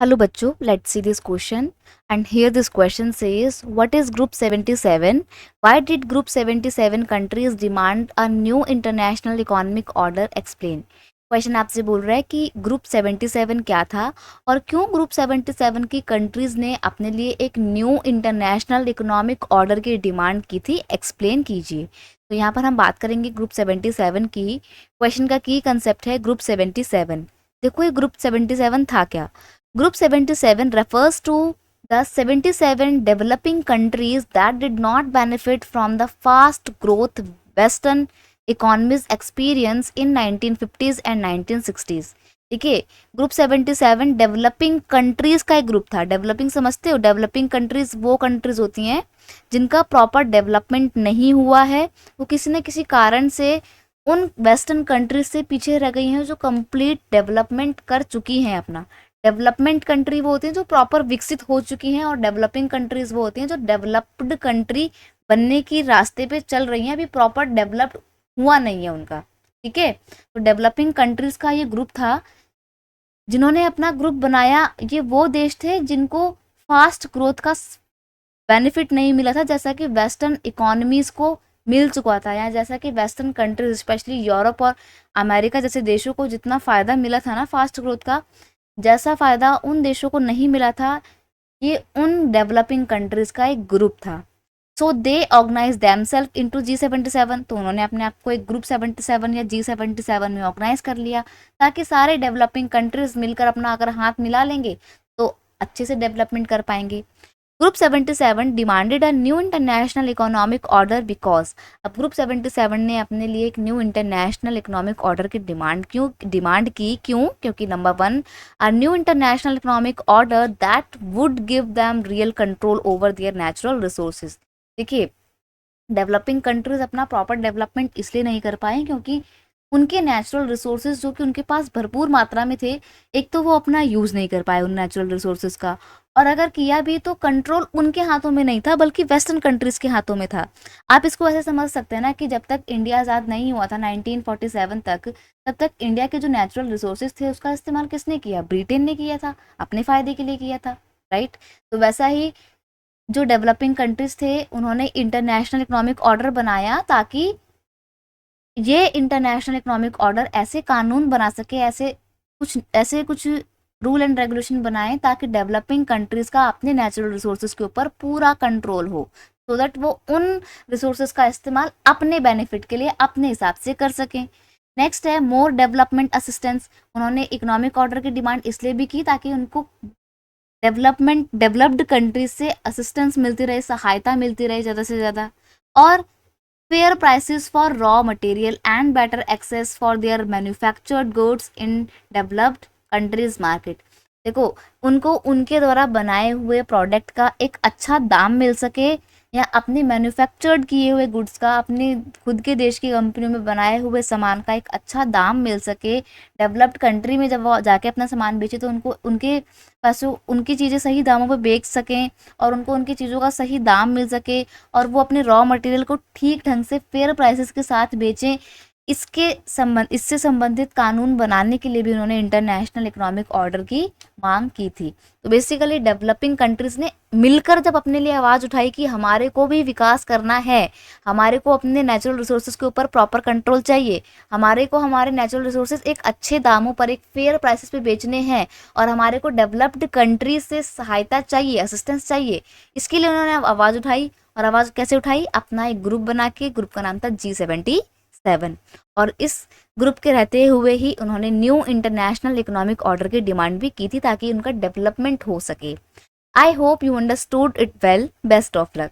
Hello bachcho, let's see this question. And here this question says, what is Group 77? Why did Group 77 countries demand a new international economic order? Explain. Question आपसे बोल रहा है कि group 77 क्या था और क्यों ग्रुप 77 की कंट्रीज ने अपने लिए एक न्यू इंटरनेशनल इकोनॉमिक ऑर्डर की डिमांड की थी, एक्सप्लेन कीजिए। तो यहाँ पर हम बात करेंगे ग्रुप 77 की। क्वेश्चन का की कंसेप्ट है ग्रुप 77। देखो ये ग्रुप 77 था क्या। Group 77 refers to the 77 developing countries that did not benefit from the fast growth Western economies experience in 1950s and 1960s। ठीक है, ग्रुप 77 डेवलपिंग कंट्रीज का एक ग्रुप था। डेवलपिंग समझते हो, डेवलपिंग कंट्रीज वो कंट्रीज होती हैं जिनका प्रॉपर डेवलपमेंट नहीं हुआ है, वो किसी न किसी कारण से उन वेस्टर्न कंट्रीज से पीछे रह गई हैं जो कंप्लीट डेवलपमेंट कर चुकी हैं अपना। डेवलपमेंट कंट्री वो होती हैं जो प्रॉपर विकसित हो चुकी हैं और डेवलपिंग कंट्रीज वो होती हैं जो डेवलप्ड कंट्री बनने की रास्ते पे चल रही हैं, अभी प्रॉपर डेवलप्ड हुआ नहीं है उनका। ठीक है, तो डेवलपिंग कंट्रीज का ये ग्रुप था। जिन्होंने अपना ग्रुप बनाया ये वो देश थे जिनको फास्ट ग्रोथ का बेनिफिट नहीं मिला था, जैसा कि वेस्टर्न इकोनॉमीज को मिल चुका था, या जैसा कि वेस्टर्न कंट्रीज स्पेशली यूरोप और अमेरिका जैसे देशों को जितना फ़ायदा मिला था ना फास्ट ग्रोथ का, जैसा फ़ायदा उन देशों को नहीं मिला था। ये उन डेवलपिंग कंट्रीज का एक ग्रुप था। So they organize themselves into G77। तो उन्होंने अपने आप को एक ग्रुप 77 या G77 में ऑर्गेनाइज कर लिया, ताकि सारे डेवलपिंग कंट्रीज मिलकर अपना अगर हाथ मिला लेंगे तो अच्छे से डेवलपमेंट कर पाएंगे। Group 77 demanded a new international economic order because, अब ग्रुप 77 ने अपने लिए एक न्यू इंटरनेशनल इकोनॉमिक ऑर्डर की डिमांड की क्यों? क्योंकि number 1, a new international economic order that would give them real control over there natural resources. देखिए, डेवलपिंग कंट्रीज अपना प्रॉपर डेवलपमेंट इसलिए नहीं कर पाए क्योंकि उनके नेचुरल रिसोर्सेज जो कि उनके पास भरपूर मात्रा में थे, एक तो वो अपना यूज़ नहीं कर पाए उन नेचुरल रिसोर्सेज का, और अगर किया भी तो कंट्रोल उनके हाथों में नहीं था बल्कि वेस्टर्न कंट्रीज़ के हाथों में था। आप इसको ऐसे समझ सकते हैं ना कि जब तक इंडिया आज़ाद नहीं हुआ था 1947 तक, तब तक इंडिया के जो नेचुरल रिसोर्सेज थे उसका इस्तेमाल किसने किया? ब्रिटेन ने किया था, अपने फ़ायदे के लिए किया था, राइट। तो वैसा ही जो डेवलपिंग कंट्रीज थे उन्होंने इंटरनेशनल इकोनॉमिक ऑर्डर बनाया ताकि ये इंटरनेशनल इकोनॉमिक ऑर्डर ऐसे कानून बना सके, ऐसे कुछ रूल एंड रेगुलेशन बनाए ताकि डेवलपिंग कंट्रीज का अपने नेचुरल रिसोर्सेज के ऊपर पूरा कंट्रोल हो, सो दैट वो उन रिसोर्सेज का इस्तेमाल अपने बेनिफिट के लिए अपने हिसाब से कर सकें। नेक्स्ट है मोर डेवलपमेंट असिस्टेंस। उन्होंने इकोनॉमिक ऑर्डर की डिमांड इसलिए भी की ताकि उनको डेवलप्ड कंट्रीज से असिस्टेंस मिलती रहे, सहायता मिलती रहे ज़्यादा से ज़्यादा, और fair prices for raw material and better access for their manufactured goods in developed countries market। देखो, उनको उनके द्वारा बनाए हुए प्रोडक्ट का एक अच्छा दाम मिल सके, या अपने मैन्युफैक्चर्ड किए हुए गुड्स का, अपने खुद के देश की कंपनियों में बनाए हुए सामान का एक अच्छा दाम मिल सके। डेवलप्ड कंट्री में जब वो जाके अपना सामान बेचे तो उनको उनके पास उनकी चीज़ें सही दामों पे बेच सकें और उनको उनकी चीज़ों का सही दाम मिल सके, और वो अपने रॉ मटेरियल को ठीक ढंग से फेयर प्राइसेस के साथ बेचें। इससे संबंधित कानून बनाने के लिए भी उन्होंने इंटरनेशनल इकोनॉमिक ऑर्डर की मांग की थी। तो बेसिकली डेवलपिंग कंट्रीज ने मिलकर जब अपने लिए आवाज़ उठाई कि हमारे को भी विकास करना है, हमारे को अपने नेचुरल रिसोर्सेज के ऊपर प्रॉपर कंट्रोल चाहिए, हमारे को हमारे नेचुरल रिसोर्सेज एक अच्छे दामों पर एक फेयर प्राइसेस पे बेचने हैं, और हमारे को डेवलप्ड कंट्रीज से सहायता चाहिए, असिस्टेंस चाहिए, इसके लिए उन्होंने आवाज़ उठाई। और आवाज़ कैसे उठाई? अपना एक ग्रुप बना के, ग्रुप का नाम था G77, और इस ग्रुप के रहते हुए ही उन्होंने न्यू इंटरनेशनल इकोनॉमिक ऑर्डर की डिमांड भी की थी ताकि उनका डेवलपमेंट हो सके। I hope you understood it well. Best of luck.